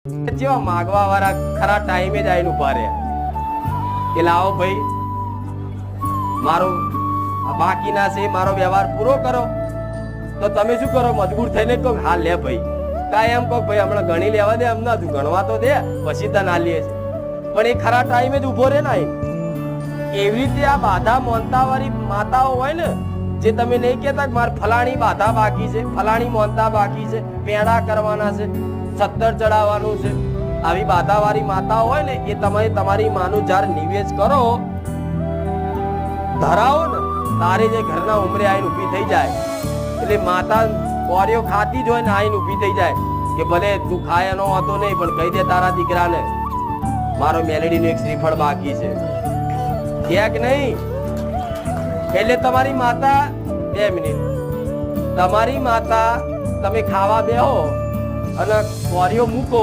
જેવા માગવા વાળા ખરા ટાઈમે જ આવીને ઉભા રહ્યા કે લાવો ભાઈ મારો બાકીના છે મારો વ્યવહાર પૂરો કરો. તો તમે શું કરો? મજબૂર થઈને કહો હા લે ભાઈ, કાંઈ એમ કહો ભાઈ હમણાં ગણી લેવા દે, એમ ના તું ગણવા તો દે પછી તને ના લે છે. પણ એ ખરા ટાઈમે જ ઉભો રહે ને. એવી રીતે આ બાધા મોનતા વાળી માતાઓ હોય ને, જે તમે નહીં કહેતા કે મારે ફલાણી બાધા બાકી છે, ફલાણી મોનતા બાકી છે, પેડા કરવાના છે, 17 ચડાવવાનું છે, આવી બાધા વાળી માતાઓ હોય ને, એ તમે તમારી માનું જ્યારે નિવેદ કરો ધરાવો ને, તારે જે ઘરના ઉમરે આવીને ઊભી થઈ જાય. એટલે માતા કોરીઓ ખાતી જ હોય ને આવીને ઊભી થઈ જાય કે ભલે તું ખાય એનો હતો નહીં, પણ કહી દે તારા દીકરાને મારો મેલેડીનું એક શ્રીફળ બાકી છે કે નહીં. એટલે તમારી માતા 2 મિનિટ, તમારી માતા તમે ખાવા બેહો અને કોરીઓ મૂકો